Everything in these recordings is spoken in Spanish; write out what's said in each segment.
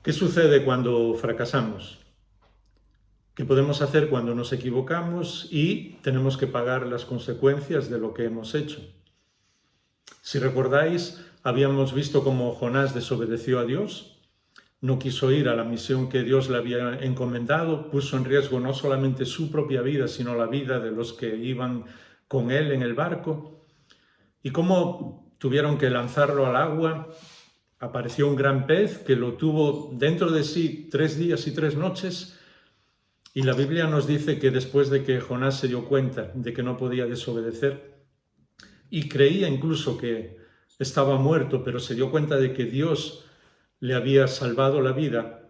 ¿Qué sucede cuando fracasamos? ¿Qué podemos hacer cuando nos equivocamos y tenemos que pagar las consecuencias de lo que hemos hecho? Si recordáis, habíamos visto cómo Jonás desobedeció a Dios, no quiso ir a la misión que Dios le había encomendado, puso en riesgo no solamente su propia vida, sino la vida de los que iban con él en el barco, y cómo tuvieron que lanzarlo al agua. Apareció un gran pez que lo tuvo dentro de sí 3 días y 3 noches, y la Biblia nos dice que después de que Jonás se dio cuenta de que no podía desobedecer y creía incluso que estaba muerto, pero se dio cuenta de que Dios le había salvado la vida,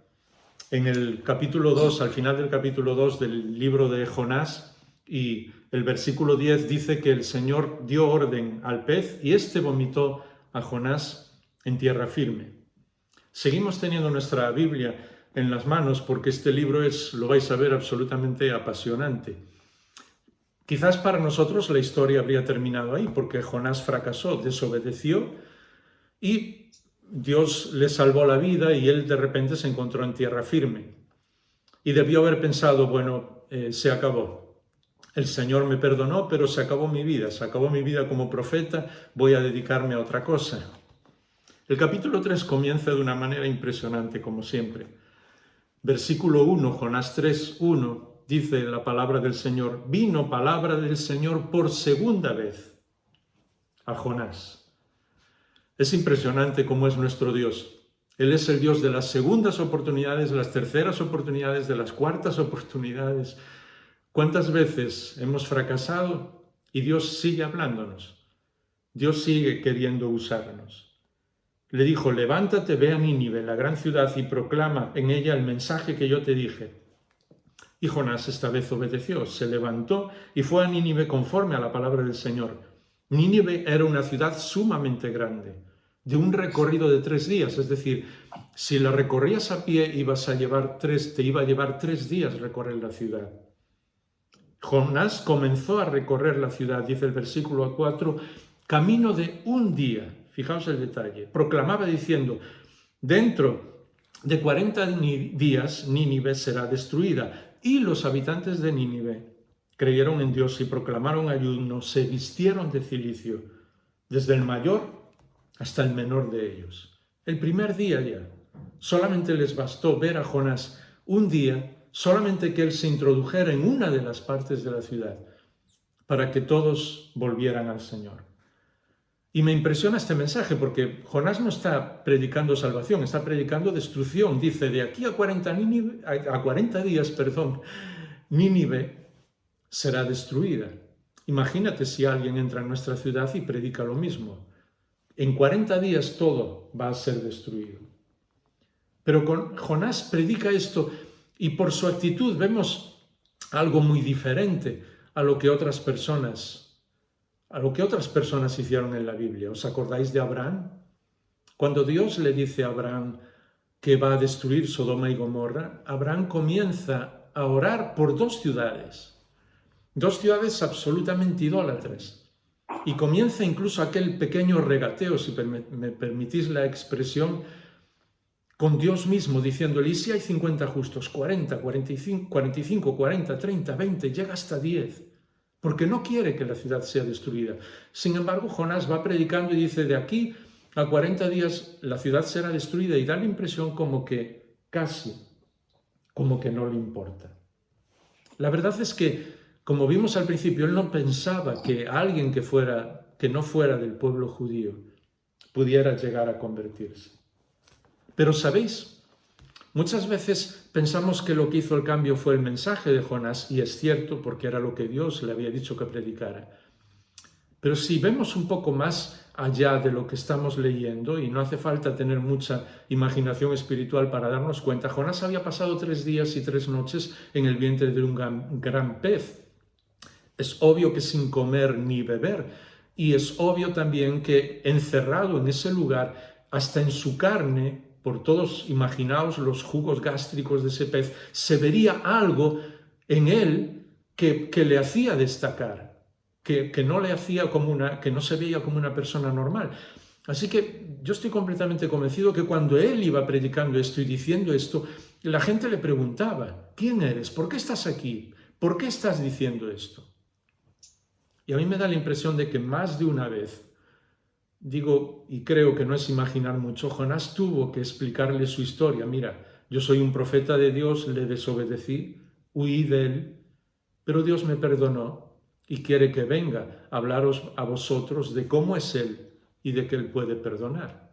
en el capítulo 2, al final del capítulo 2 del libro de Jonás, y el versículo 10 dice que el Señor dio orden al pez y éste vomitó a Jonás en tierra firme. Seguimos teniendo nuestra Biblia en las manos porque este libro es, lo vais a ver, absolutamente apasionante. Quizás para nosotros la historia habría terminado ahí porque Jonás fracasó, desobedeció y Dios le salvó la vida y él de repente se encontró en tierra firme. Y debió haber pensado, bueno, se acabó. El Señor me perdonó, pero se acabó mi vida como profeta, voy a dedicarme a otra cosa. El capítulo 3 comienza de una manera impresionante, como siempre. Versículo 1, Jonás 3, 1, dice la palabra del Señor: vino palabra del Señor por segunda vez a Jonás. Es impresionante cómo es nuestro Dios. Él es el Dios de las segundas oportunidades, de las terceras oportunidades, de las cuartas oportunidades. ¿Cuántas veces hemos fracasado y Dios sigue hablándonos? Dios sigue queriendo usarnos. Le dijo: levántate, ve a Nínive, la gran ciudad, y proclama en ella el mensaje que yo te dije. Y Jonás esta vez obedeció, se levantó y fue a Nínive conforme a la palabra del Señor. Nínive era una ciudad sumamente grande, de un recorrido de 3 días, es decir, si la recorrías a pie te iba a llevar 3 días recorrer la ciudad. Jonás comenzó a recorrer la ciudad, dice el versículo 4, camino de un día. Fijaos el detalle. Proclamaba diciendo: dentro de 40 días Nínive será destruida. Y los habitantes de Nínive creyeron en Dios y proclamaron ayuno, se vistieron de cilicio, desde el mayor hasta el menor de ellos. El primer día ya, solamente les bastó ver a Jonás un día, solamente que él se introdujera en una de las partes de la ciudad, para que todos volvieran al Señor. Y me impresiona este mensaje porque Jonás no está predicando salvación, está predicando destrucción. Dice: de aquí a 40 días, Nínive será destruida. Imagínate si alguien entra en nuestra ciudad y predica lo mismo. En 40 días todo va a ser destruido. Pero Jonás predica esto y por su actitud vemos algo muy diferente a lo que otras personas hicieron en la Biblia. ¿Os acordáis de Abraham? Cuando Dios le dice a Abraham que va a destruir Sodoma y Gomorra, Abraham comienza a orar por 2 ciudades absolutamente idólatras. Y comienza incluso aquel pequeño regateo, si me permitís la expresión, con Dios mismo, diciéndole: ¿y si hay 50 justos? 40, 45, 40, 30, 20, llega hasta 10. Porque no quiere que la ciudad sea destruida. Sin embargo, Jonás va predicando y dice: de aquí a 40 días la ciudad será destruida, y da la impresión como que no le importa. La verdad es que, como vimos al principio, él no pensaba que alguien que no fuera del pueblo judío pudiera llegar a convertirse. Pero ¿sabéis? Muchas veces pensamos que lo que hizo el cambio fue el mensaje de Jonás, y es cierto porque era lo que Dios le había dicho que predicara. Pero si vemos un poco más allá de lo que estamos leyendo, y no hace falta tener mucha imaginación espiritual para darnos cuenta, Jonás había pasado 3 días y 3 noches en el vientre de un gran pez. Es obvio que sin comer ni beber, y es obvio también que encerrado en ese lugar, hasta en su carne, por todos, imaginaos los jugos gástricos de ese pez, se vería algo en él que le hacía destacar, que no se veía como una persona normal. Así que yo estoy completamente convencido que cuando él iba predicando esto y diciendo esto, la gente le preguntaba, ¿quién eres? ¿Por qué estás aquí? ¿Por qué estás diciendo esto? Y a mí me da la impresión de que más de una vez, digo, y creo que no es imaginar mucho, Jonás tuvo que explicarle su historia. Mira, yo soy un profeta de Dios, le desobedecí, huí de él, pero Dios me perdonó y quiere que venga a hablaros a vosotros de cómo es Él y de que Él puede perdonar.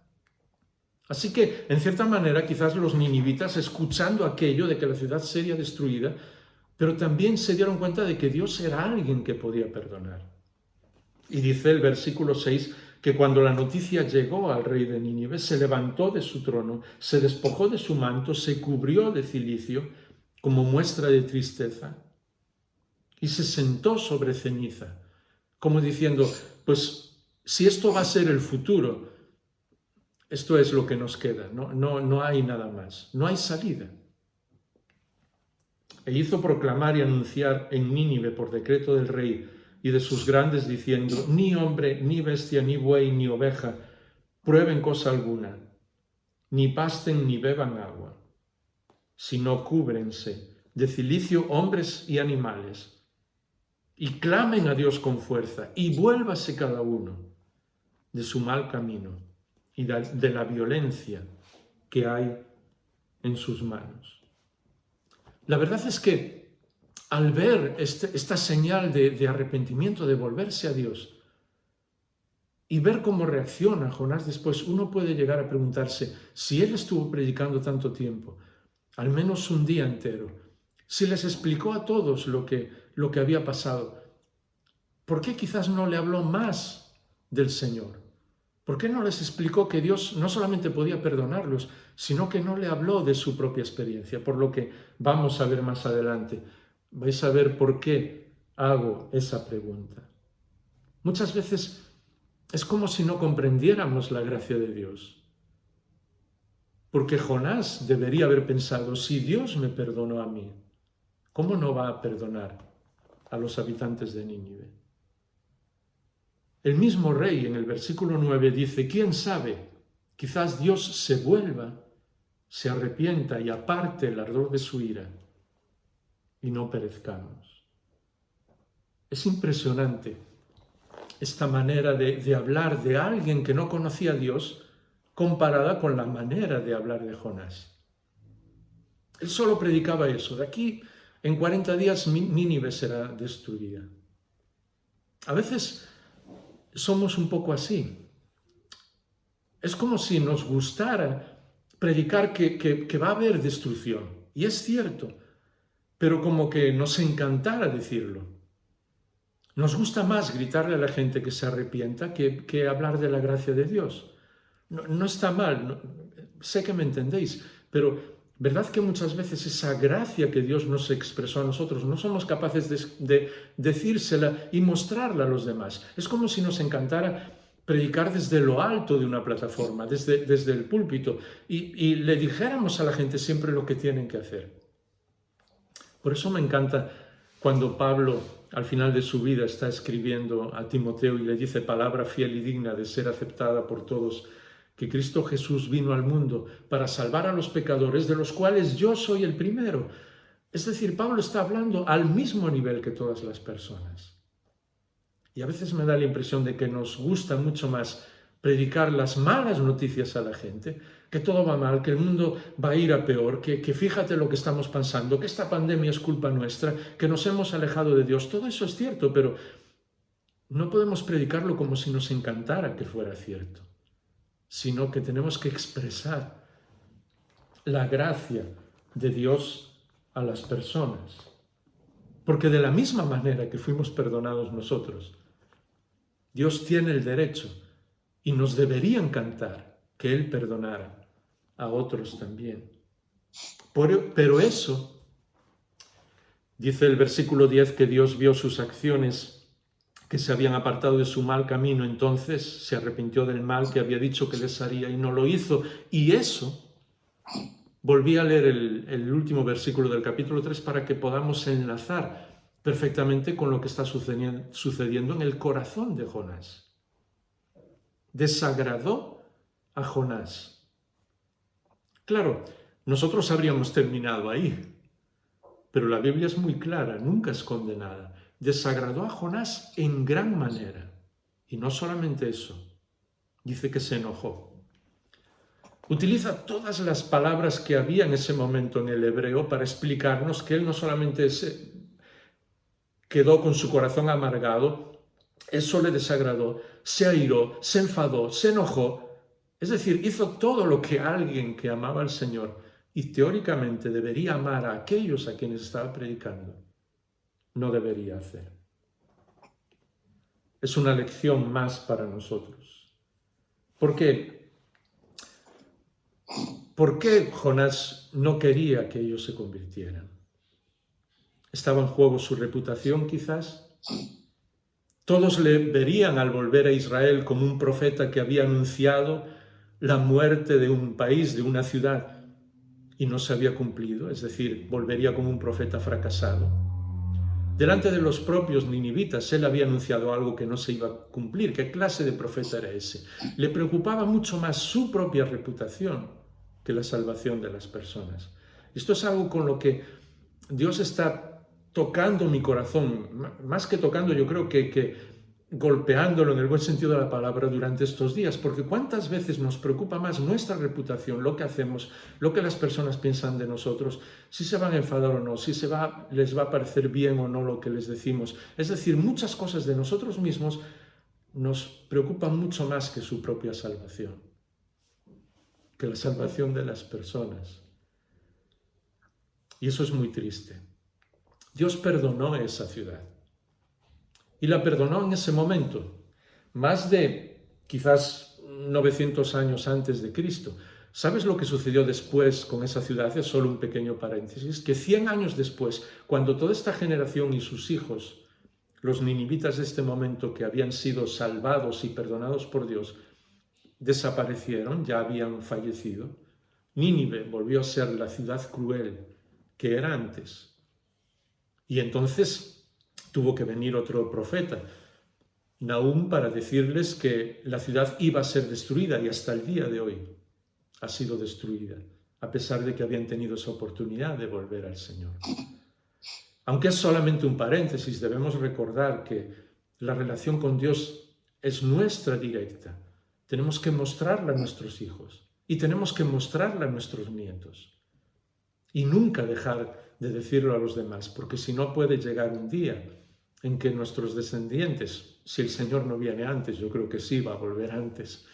Así que, en cierta manera, quizás los ninivitas, escuchando aquello de que la ciudad sería destruida, pero también se dieron cuenta de que Dios era alguien que podía perdonar. Y dice el versículo 6 que cuando la noticia llegó al rey de Nínive, se levantó de su trono, se despojó de su manto, se cubrió de cilicio como muestra de tristeza y se sentó sobre ceniza, como diciendo, pues si esto va a ser el futuro, esto es lo que nos queda, no hay nada más, no hay salida. E hizo proclamar y anunciar en Nínive por decreto del rey y de sus grandes diciendo, ni hombre, ni bestia, ni buey, ni oveja, prueben cosa alguna, ni pasten ni beban agua, sino cúbrense de cilicio hombres y animales, y clamen a Dios con fuerza, y vuélvase cada uno de su mal camino y de la violencia que hay en sus manos. La verdad es que al ver esta señal de arrepentimiento, de volverse a Dios, y ver cómo reacciona Jonás después, uno puede llegar a preguntarse si él estuvo predicando tanto tiempo, al menos un día entero, si les explicó a todos lo que había pasado, ¿por qué quizás no le habló más del Señor? ¿Por qué no les explicó que Dios no solamente podía perdonarlos, sino que no le habló de su propia experiencia? Por lo que vamos a ver más adelante. Vais a ver por qué hago esa pregunta. Muchas veces es como si no comprendiéramos la gracia de Dios. Porque Jonás debería haber pensado, si Dios me perdonó a mí, ¿cómo no va a perdonar a los habitantes de Nínive? El mismo rey en el versículo 9 dice, ¿quién sabe? Quizás Dios se vuelva, se arrepienta y aparte el ardor de su ira y no perezcamos. Es impresionante esta manera de hablar de alguien que no conocía a Dios comparada con la manera de hablar de Jonás. Él solo predicaba eso. De aquí, en 40 días, Nínive será destruida. A veces somos un poco así. Es como si nos gustara predicar que va a haber destrucción. Y es cierto, pero como que nos encantara decirlo. Nos gusta más gritarle a la gente que se arrepienta que hablar de la gracia de Dios. No está mal, sé que me entendéis, pero ¿verdad que muchas veces esa gracia que Dios nos expresó a nosotros no somos capaces de decírsela y mostrarla a los demás? Es como si nos encantara predicar desde lo alto de una plataforma, desde el púlpito, y le dijéramos a la gente siempre lo que tienen que hacer. Por eso me encanta cuando Pablo, al final de su vida, está escribiendo a Timoteo y le dice palabra fiel y digna de ser aceptada por todos, que Cristo Jesús vino al mundo para salvar a los pecadores, de los cuales yo soy el primero. Es decir, Pablo está hablando al mismo nivel que todas las personas. Y a veces me da la impresión de que nos gusta mucho más predicar las malas noticias a la gente, que todo va mal, que el mundo va a ir a peor, que fíjate lo que estamos pensando, que esta pandemia es culpa nuestra, que nos hemos alejado de Dios. Todo eso es cierto, pero no podemos predicarlo como si nos encantara que fuera cierto, sino que tenemos que expresar la gracia de Dios a las personas. Porque de la misma manera que fuimos perdonados nosotros, Dios tiene el derecho y nos debería encantar que Él perdonara a otros también. Pero eso, dice el versículo 10, que Dios vio sus acciones que se habían apartado de su mal camino, entonces se arrepintió del mal que había dicho que les haría y no lo hizo. Y eso, volví a leer el último versículo del capítulo 3 para que podamos enlazar perfectamente con lo que está sucediendo en el corazón de Jonás. Desagradó a Jonás. Claro, nosotros habríamos terminado ahí, pero la Biblia es muy clara, nunca esconde nada. Desagradó a Jonás en gran manera. Y no solamente eso, dice que se enojó. Utiliza todas las palabras que había en ese momento en el hebreo para explicarnos que él no solamente quedó con su corazón amargado, eso le desagradó, se airó, se enfadó, se enojó. Es decir, hizo todo lo que alguien que amaba al Señor y teóricamente debería amar a aquellos a quienes estaba predicando, no debería hacer. Es una lección más para nosotros. ¿Por qué? ¿Por qué Jonás no quería que ellos se convirtieran? ¿Estaba en juego su reputación quizás? Todos le verían al volver a Israel como un profeta que había anunciado la muerte de un país, de una ciudad, y no se había cumplido, es decir, volvería como un profeta fracasado. Delante de los propios ninivitas, él había anunciado algo que no se iba a cumplir. ¿Qué clase de profeta era ese? Le preocupaba mucho más su propia reputación que la salvación de las personas. Esto es algo con lo que Dios está tocando mi corazón, más que tocando, yo creo que golpeándolo en el buen sentido de la palabra durante estos días, porque cuántas veces nos preocupa más nuestra reputación, lo que hacemos, lo que las personas piensan de nosotros, si se van a enfadar o no, si les va a parecer bien o no lo que les decimos. Es decir, muchas cosas de nosotros mismos nos preocupan mucho más que su propia salvación, que la salvación de las personas. Y eso es muy triste. Dios perdonó esa ciudad. Y la perdonó en ese momento, más de quizás 900 años antes de Cristo. ¿Sabes lo que sucedió después con esa ciudad? Es solo un pequeño paréntesis, que 100 años después, cuando toda esta generación y sus hijos, los ninivitas de este momento que habían sido salvados y perdonados por Dios, desaparecieron, ya habían fallecido, Nínive volvió a ser la ciudad cruel que era antes. Y entonces tuvo que venir otro profeta, Nahum, para decirles que la ciudad iba a ser destruida, y hasta el día de hoy ha sido destruida, a pesar de que habían tenido esa oportunidad de volver al Señor. Aunque es solamente un paréntesis, debemos recordar que la relación con Dios es nuestra directa. Tenemos que mostrarla a nuestros hijos y tenemos que mostrarla a nuestros nietos. Y nunca dejar de decirlo a los demás, porque si no puede llegar un día en que nuestros descendientes, si el Señor no viene antes, yo creo que sí va a volver antes,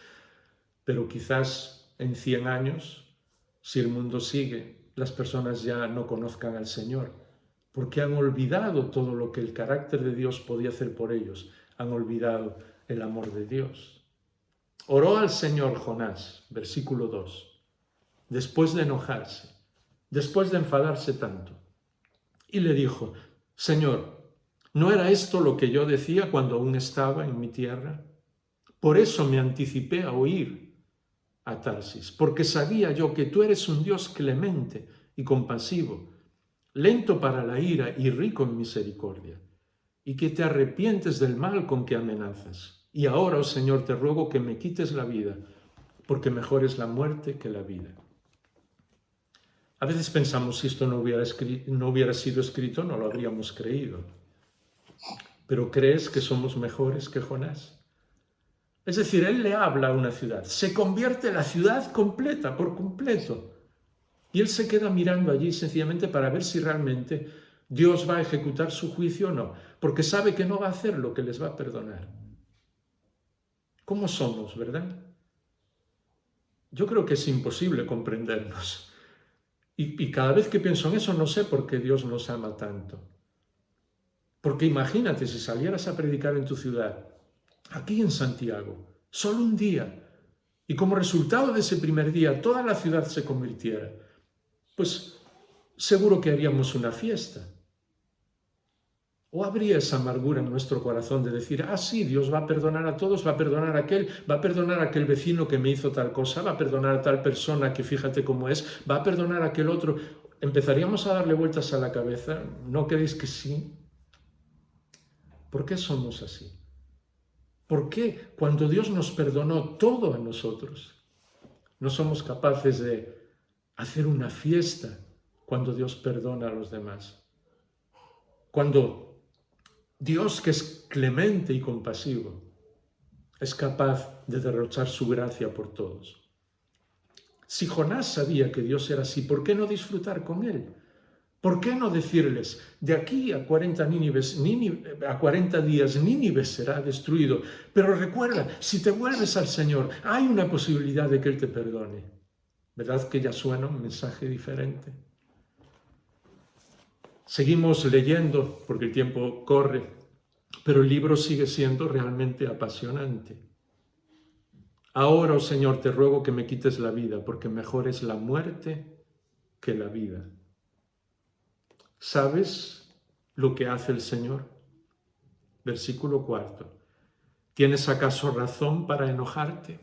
pero quizás en 100 años, si el mundo sigue, las personas ya no conozcan al Señor, porque han olvidado todo lo que el carácter de Dios podía hacer por ellos, han olvidado el amor de Dios. Oró al Señor Jonás, versículo 2, después de enojarse, después de enfadarse tanto, y le dijo: Señor, ¿no era esto lo que yo decía cuando aún estaba en mi tierra? Por eso me anticipé a oír a Tarsis, porque sabía yo que tú eres un Dios clemente y compasivo, lento para la ira y rico en misericordia, y que te arrepientes del mal con que amenazas. Y ahora, oh Señor, te ruego que me quites la vida, porque mejor es la muerte que la vida. A veces pensamos, si esto no hubiera sido escrito, no lo habríamos creído. ¿Pero crees que somos mejores que Jonás? Es decir, él le habla a una ciudad, se convierte la ciudad completa, por completo. Y él se queda mirando allí sencillamente para ver si realmente Dios va a ejecutar su juicio o no, porque sabe que no va a hacer lo que les va a perdonar. ¿Cómo somos, verdad? Yo creo que es imposible comprendernos. Y cada vez que pienso en eso, no sé por qué Dios nos ama tanto. Porque imagínate si salieras a predicar en tu ciudad, aquí en Santiago, solo un día, y como resultado de ese primer día toda la ciudad se convirtiera, pues seguro que haríamos una fiesta. ¿O habría esa amargura en nuestro corazón de decir, sí, Dios va a perdonar a todos, va a perdonar a aquel, va a perdonar a aquel vecino que me hizo tal cosa, va a perdonar a tal persona que fíjate cómo es, va a perdonar a aquel otro? ¿Empezaríamos a darle vueltas a la cabeza? ¿No creéis que sí? ¿Por qué somos así? ¿Por qué cuando Dios nos perdonó todo a nosotros, no somos capaces de hacer una fiesta cuando Dios perdona a los demás? Cuando Dios, que es clemente y compasivo, es capaz de derrochar su gracia por todos. Si Jonás sabía que Dios era así, ¿por qué no disfrutar con él? ¿Por qué no decirles, de aquí a 40 días Nínive será destruido? Pero recuerda, si te vuelves al Señor, hay una posibilidad de que Él te perdone. ¿Verdad que ya suena un mensaje diferente? Seguimos leyendo, porque el tiempo corre, pero el libro sigue siendo realmente apasionante. Ahora, oh Señor, te ruego que me quites la vida, porque mejor es la muerte que la vida. ¿Sabes lo que hace el Señor? Versículo 4. ¿Tienes acaso razón para enojarte?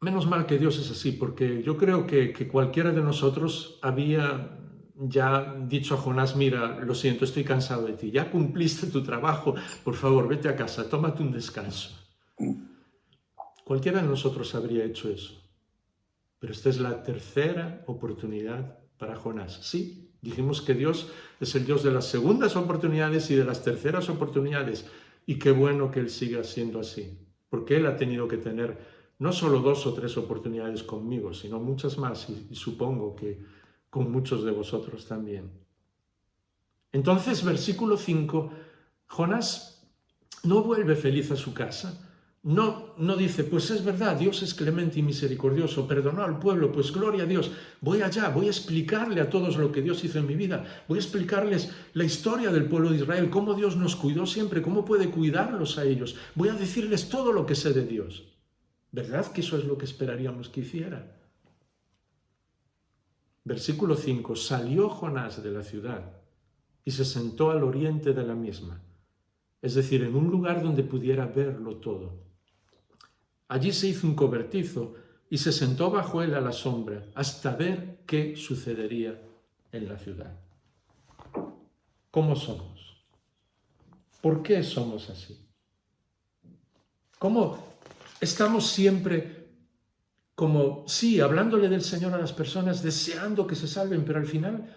Menos mal que Dios es así, porque yo creo que cualquiera de nosotros había ya dicho a Jonás, mira, lo siento, estoy cansado de ti, ya cumpliste tu trabajo, por favor, vete a casa, tómate un descanso. Cualquiera de nosotros habría hecho eso. Pero esta es la tercera oportunidad para Jonás. Sí, dijimos que Dios es el Dios de las segundas oportunidades y de las terceras oportunidades. Y qué bueno que Él siga siendo así. Porque Él ha tenido que tener no solo 2 o 3 oportunidades conmigo, sino muchas más. Y supongo que con muchos de vosotros también. Entonces, versículo 5, Jonás no vuelve feliz a su casa. No dice, pues es verdad, Dios es clemente y misericordioso, perdonó al pueblo, pues gloria a Dios, voy allá, voy a explicarle a todos lo que Dios hizo en mi vida, voy a explicarles la historia del pueblo de Israel, cómo Dios nos cuidó siempre, cómo puede cuidarlos a ellos, voy a decirles todo lo que sé de Dios. ¿Verdad que eso es lo que esperaríamos que hiciera? Versículo 5, salió Jonás de la ciudad y se sentó al oriente de la misma, es decir, en un lugar donde pudiera verlo todo. Allí se hizo un cobertizo y se sentó bajo él a la sombra hasta ver qué sucedería en la ciudad. ¿Cómo somos? ¿Por qué somos así? ¿Cómo estamos siempre como, sí, hablándole del Señor a las personas, deseando que se salven, pero al final,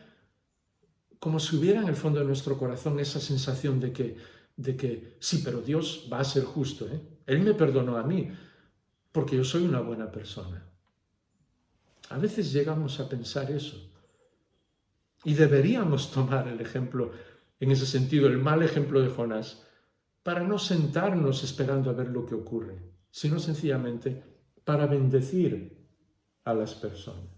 como si hubiera en el fondo de nuestro corazón esa sensación de que sí, pero Dios va a ser justo, ¿eh? Él me perdonó a mí, porque yo soy una buena persona. A veces llegamos a pensar eso. Y deberíamos tomar el ejemplo, en ese sentido, el mal ejemplo de Jonás, para no sentarnos esperando a ver lo que ocurre, sino sencillamente para bendecir a las personas.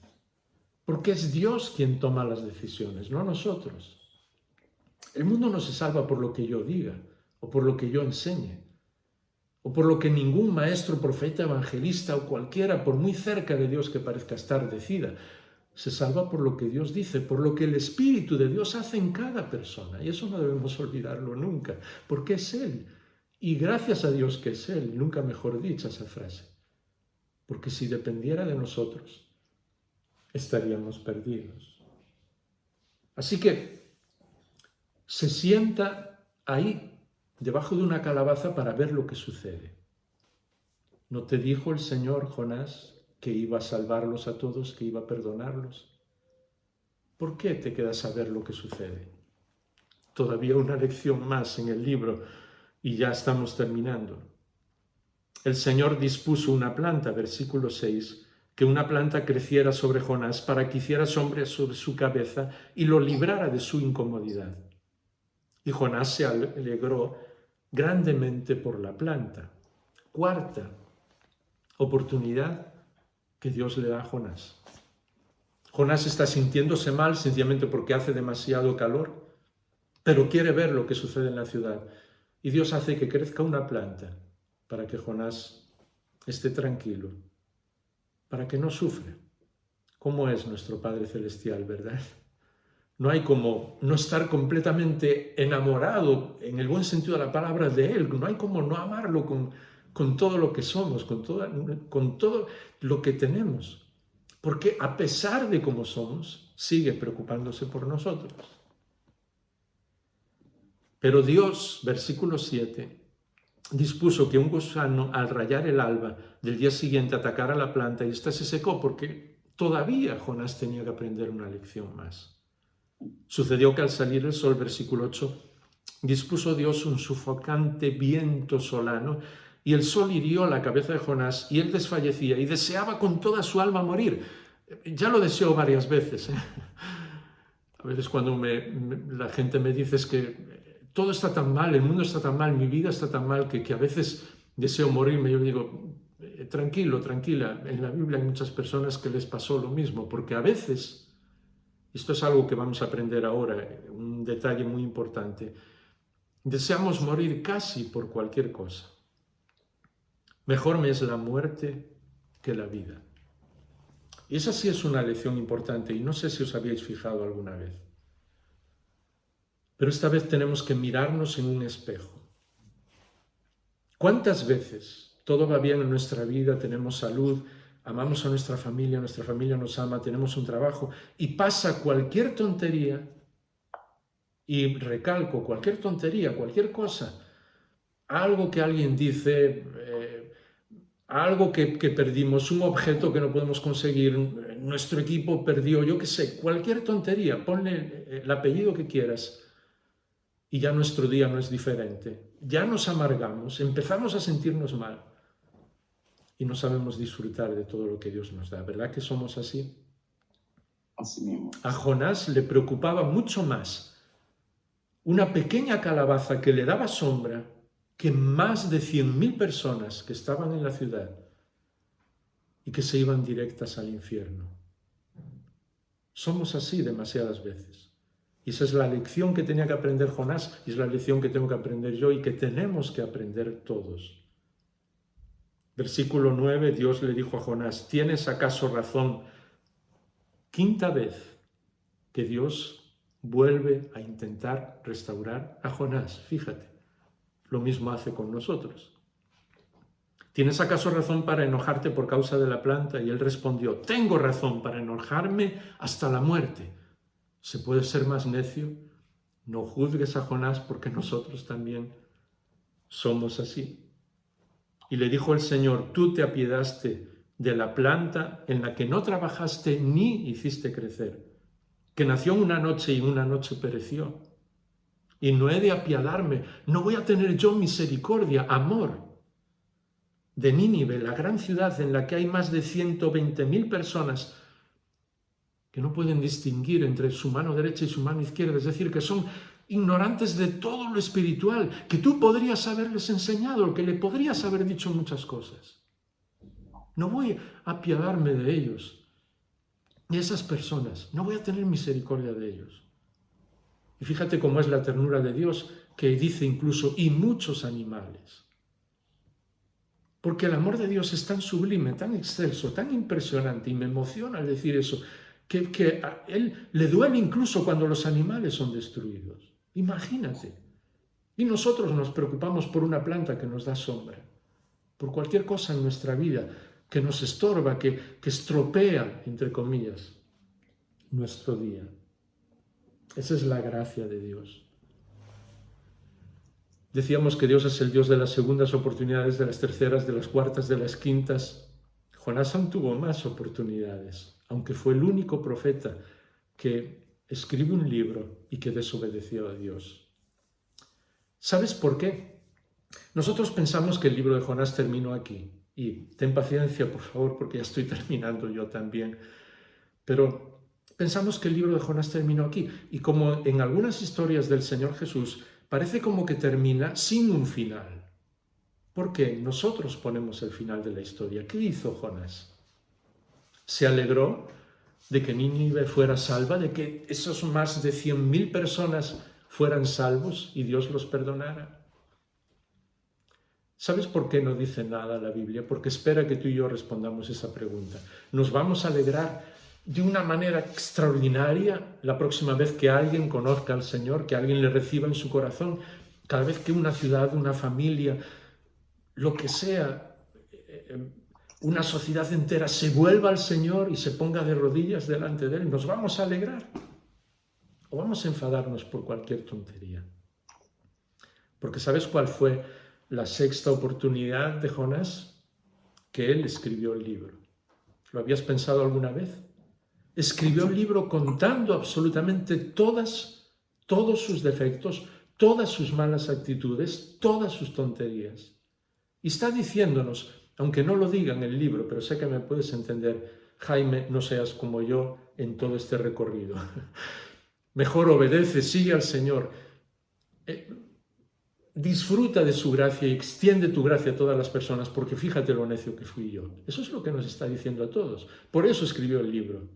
Porque es Dios quien toma las decisiones, no nosotros. El mundo no se salva por lo que yo diga o por lo que yo enseñe, o por lo que ningún maestro, profeta, evangelista o cualquiera, por muy cerca de Dios que parezca estar, decida. Se salva por lo que Dios dice, por lo que el Espíritu de Dios hace en cada persona. Y eso no debemos olvidarlo nunca, porque es Él. Y gracias a Dios que es Él, nunca mejor dicha esa frase. Porque si dependiera de nosotros, estaríamos perdidos. Así que se sienta ahí, debajo de una calabaza, para ver lo que sucede. ¿No te dijo el Señor, Jonás, que iba a salvarlos a todos, que iba a perdonarlos? ¿Por qué te quedas a ver lo que sucede? Todavía una lección más en el libro y ya estamos terminando. El Señor dispuso una planta, versículo 6, que una planta creciera sobre Jonás para que hiciera sombra sobre su cabeza y lo librara de su incomodidad. Y Jonás se alegró grandemente por la planta. Cuarta oportunidad que Dios le da a Jonás. Jonás está sintiéndose mal sencillamente porque hace demasiado calor, pero quiere ver lo que sucede en la ciudad. Y Dios hace que crezca una planta para que Jonás esté tranquilo, para que no sufra. ¿Cómo es nuestro Padre Celestial, verdad? No hay como no estar completamente enamorado, en el buen sentido de la palabra, de Él. No hay como no amarlo con todo lo que somos, con todo lo que tenemos. Porque a pesar de cómo somos, sigue preocupándose por nosotros. Pero Dios, versículo 7, dispuso que un gusano al rayar el alba del día siguiente atacara la planta y ésta se secó porque todavía Jonás tenía que aprender una lección más. Sucedió que al salir el sol, versículo 8, dispuso Dios un sofocante viento solano y el sol hirió la cabeza de Jonás y él desfallecía y deseaba con toda su alma morir. Ya lo deseó varias veces. A veces cuando la gente me dice es que todo está tan mal, el mundo está tan mal, mi vida está tan mal que a veces deseo morirme. Yo digo, tranquilo, tranquila, en la Biblia hay muchas personas que les pasó lo mismo, porque a veces, esto es algo que vamos a aprender ahora, un detalle muy importante, deseamos morir casi por cualquier cosa. Mejor me es la muerte que la vida. Y esa sí es una lección importante y no sé si os habíais fijado alguna vez. Pero esta vez tenemos que mirarnos en un espejo. ¿Cuántas veces todo va bien en nuestra vida, tenemos salud, amamos a nuestra familia nos ama, tenemos un trabajo y pasa cualquier tontería, y recalco, cualquier tontería, cualquier cosa, algo que alguien dice, algo que perdimos, un objeto que no podemos conseguir, nuestro equipo perdió, yo qué sé, cualquier tontería, ponle el apellido que quieras y ya nuestro día no es diferente. Ya nos amargamos, empezamos a sentirnos mal y no sabemos disfrutar de todo lo que Dios nos da. ¿Verdad que somos así? Así mismo. A Jonás le preocupaba mucho más una pequeña calabaza que le daba sombra que más de 100.000 personas que estaban en la ciudad y que se iban directas al infierno. Somos así demasiadas veces. Y esa es la lección que tenía que aprender Jonás y es la lección que tengo que aprender yo y que tenemos que aprender todos. Versículo 9, Dios le dijo a Jonás, ¿tienes acaso razón? Quinta vez que Dios vuelve a intentar restaurar a Jonás. Fíjate, lo mismo hace con nosotros. ¿Tienes acaso razón para enojarte por causa de la planta? Y él respondió, tengo razón para enojarme hasta la muerte. ¿Se puede ser más necio? No juzgues a Jonás porque nosotros también somos así. Y le dijo el Señor, tú te apiadaste de la planta en la que no trabajaste ni hiciste crecer, que nació en una noche y en una noche pereció. Y no he de apiadarme, no voy a tener yo misericordia, amor de Nínive, la gran ciudad en la que hay más de 120.000 personas que no pueden distinguir entre su mano derecha y su mano izquierda, es decir, que son ignorantes de todo lo espiritual, que tú podrías haberles enseñado, que le podrías haber dicho muchas cosas. No voy a apiadarme de ellos, de esas personas, no voy a tener misericordia de ellos. Y fíjate cómo es la ternura de Dios, que dice incluso, y muchos animales. Porque el amor de Dios es tan sublime, tan excelso, tan impresionante, y me emociona al decir eso, que a Él le duele incluso cuando los animales son destruidos. Imagínate. Y nosotros nos preocupamos por una planta que nos da sombra, por cualquier cosa en nuestra vida que nos estorba, que estropea, entre comillas, nuestro día. Esa es la gracia de Dios. Decíamos que Dios es el Dios de las segundas oportunidades, de las terceras, de las cuartas, de las quintas. Jonás aún tuvo más oportunidades, aunque fue el único profeta que escribe un libro y que desobedeció a Dios. ¿Sabes por qué? Nosotros pensamos que el libro de Jonás terminó aquí. Y ten paciencia, por favor, porque ya estoy terminando yo también. Pero pensamos que el libro de Jonás terminó aquí. Y como en algunas historias del Señor Jesús, parece como que termina sin un final. Porque nosotros ponemos el final de la historia. ¿Qué hizo Jonás? Se alegró de que Nínive fuera salva, de que esos más de 100.000 personas fueran salvos y Dios los perdonara. ¿Sabes por qué no dice nada la Biblia? Porque espera que tú y yo respondamos esa pregunta. ¿Nos vamos a alegrar de una manera extraordinaria la próxima vez que alguien conozca al Señor, que alguien le reciba en su corazón? Cada vez que una ciudad, una familia, lo que sea, una sociedad entera se vuelva al Señor y se ponga de rodillas delante de Él, ¿nos vamos a alegrar? ¿O vamos a enfadarnos por cualquier tontería? Porque ¿sabes cuál fue la sexta oportunidad de Jonás? Que él escribió el libro. ¿Lo habías pensado alguna vez? Escribió un libro contando absolutamente todos sus defectos, todas sus malas actitudes, todas sus tonterías. Y está diciéndonos, aunque no lo diga en el libro, pero sé que me puedes entender, Jaime, no seas como yo en todo este recorrido. Mejor obedece, sigue al Señor. Disfruta de su gracia y extiende tu gracia a todas las personas, porque fíjate lo necio que fui yo. Eso es lo que nos está diciendo a todos. Por eso escribió el libro.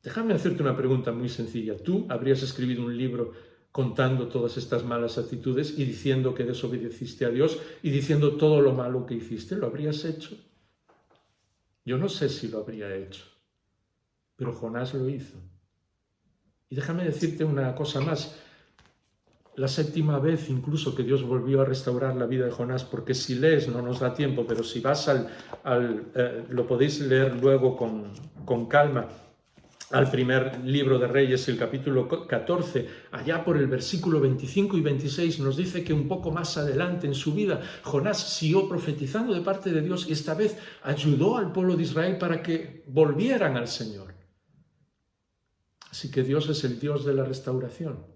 Déjame hacerte una pregunta muy sencilla. ¿Tú habrías escrito un libro contando todas estas malas actitudes y diciendo que desobedeciste a Dios y diciendo todo lo malo que hiciste? ¿Lo habrías hecho? Yo no sé si lo habría hecho, pero Jonás lo hizo. Y déjame decirte una cosa más. La séptima vez incluso que Dios volvió a restaurar la vida de Jonás, porque si lees, no nos da tiempo, pero si vas lo podéis leer luego con calma, al primer libro de Reyes, el capítulo 14, allá por el versículo 25 y 26, nos dice que un poco más adelante en su vida, Jonás siguió profetizando de parte de Dios y esta vez ayudó al pueblo de Israel para que volvieran al Señor. Así que Dios es el Dios de la restauración.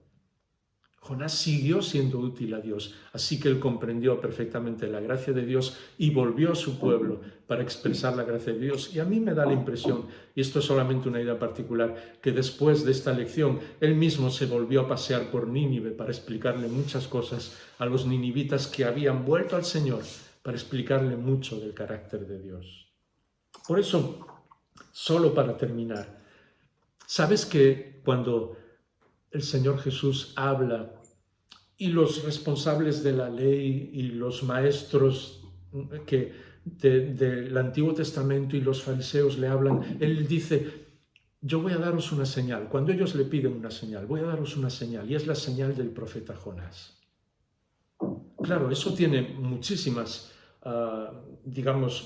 Jonás siguió siendo útil a Dios, así que él comprendió perfectamente la gracia de Dios y volvió a su pueblo para expresar la gracia de Dios. Y a mí me da la impresión, y esto es solamente una idea particular, que después de esta lección él mismo se volvió a pasear por Nínive para explicarle muchas cosas a los ninivitas que habían vuelto al Señor, para explicarle mucho del carácter de Dios. Por eso, solo para terminar, ¿sabes que cuando el Señor Jesús habla y los responsables de la ley y los maestros del Antiguo Testamento y los fariseos le hablan, él dice, yo voy a daros una señal. Cuando ellos le piden una señal, voy a daros una señal, y es la señal del profeta Jonás. Claro, eso tiene muchísimas,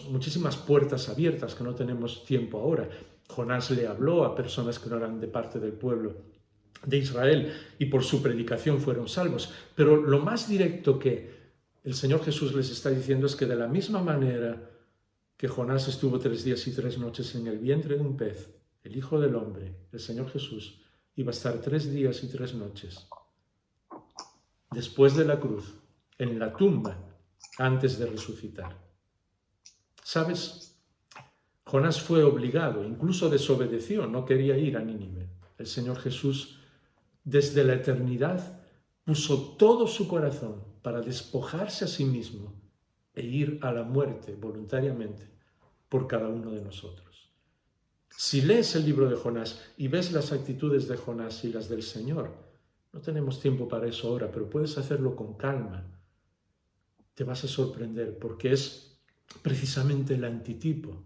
muchísimas puertas abiertas que no tenemos tiempo ahora. Jonás le habló a personas que no eran de parte del pueblo de Israel y por su predicación fueron salvos. Pero lo más directo que el Señor Jesús les está diciendo es que de la misma manera que Jonás estuvo 3 días y 3 noches en el vientre de un pez, el Hijo del Hombre, el Señor Jesús, iba a estar 3 días y 3 noches después de la cruz, en la tumba, antes de resucitar. ¿Sabes? Jonás fue obligado, incluso desobedeció, no quería ir a Nínive. El Señor Jesús desde la eternidad puso todo su corazón para despojarse a sí mismo e ir a la muerte voluntariamente por cada uno de nosotros. Si lees el libro de Jonás y ves las actitudes de Jonás y las del Señor, no tenemos tiempo para eso ahora, pero puedes hacerlo con calma. Te vas a sorprender porque es precisamente el antitipo.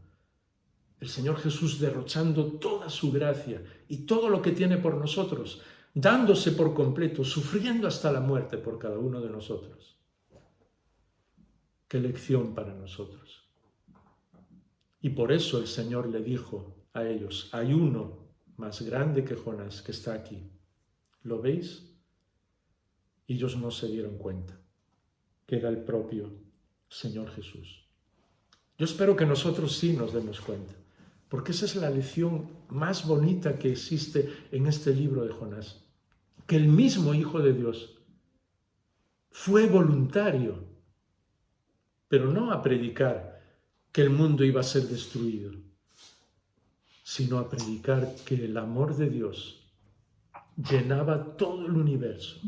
El Señor Jesús derrochando toda su gracia y todo lo que tiene por nosotros, dándose por completo, sufriendo hasta la muerte por cada uno de nosotros. Qué lección para nosotros. Y por eso el Señor le dijo a ellos, hay uno más grande que Jonás que está aquí. ¿Lo veis? Y ellos no se dieron cuenta que era el propio Señor Jesús. Yo espero que nosotros sí nos demos cuenta, porque esa es la lección más bonita que existe en este libro de Jonás. Que el mismo Hijo de Dios fue voluntario, pero no a predicar que el mundo iba a ser destruido, sino a predicar que el amor de Dios llenaba todo el universo,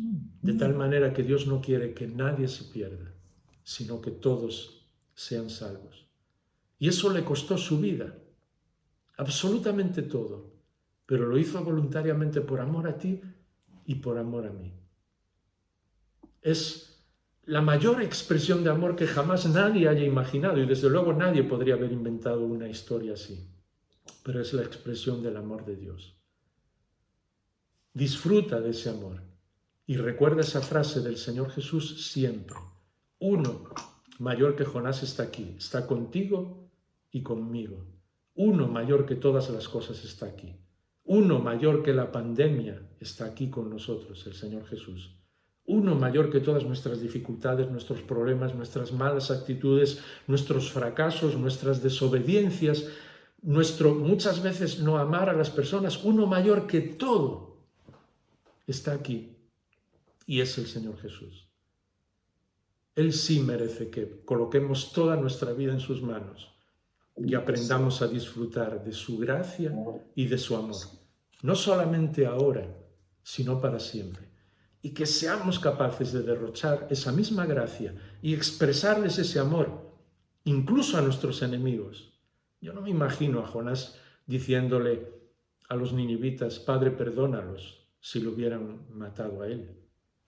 de tal manera que Dios no quiere que nadie se pierda, sino que todos sean salvos. Y eso le costó su vida, absolutamente todo, pero lo hizo voluntariamente por amor a ti y por amor a mí. Es la mayor expresión de amor que jamás nadie haya imaginado y desde luego nadie podría haber inventado una historia así, pero es la expresión del amor de Dios. Disfruta de ese amor y recuerda esa frase del Señor Jesús siempre. Uno mayor que Jonás está aquí, está contigo y conmigo. Uno mayor que todas las cosas está aquí. Uno mayor que la pandemia está aquí con nosotros, el Señor Jesús. uno mayor que todas nuestras dificultades, nuestros problemas, nuestras malas actitudes, nuestros fracasos, nuestras desobediencias, nuestro muchas veces no amar a las personas, uno mayor que todo está aquí y es el Señor Jesús. Él sí merece que coloquemos toda nuestra vida en sus manos y aprendamos a disfrutar de su gracia y de su amor, no solamente ahora, sino para siempre. Y que seamos capaces de derrochar esa misma gracia y expresarles ese amor, incluso a nuestros enemigos. Yo no me imagino a Jonás diciéndole a los ninivitas, Padre, perdónalos, si lo hubieran matado a él.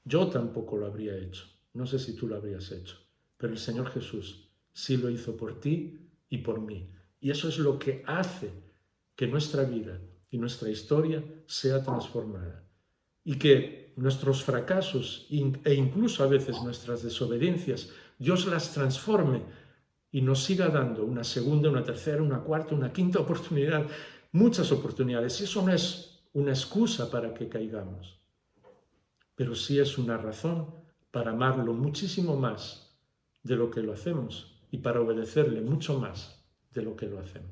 Yo tampoco lo habría hecho. No sé si tú lo habrías hecho, pero el Señor Jesús sí lo hizo por ti y por mí. Y eso es lo que hace que nuestra vida y nuestra historia sea transformada. Y que nuestros fracasos e incluso a veces nuestras desobediencias, Dios las transforme y nos siga dando una segunda, una tercera, una cuarta, una quinta oportunidad, muchas oportunidades. Eso no es una excusa para que caigamos, pero sí es una razón para amarlo muchísimo más de lo que lo hacemos y para obedecerle mucho más de lo que lo hacemos.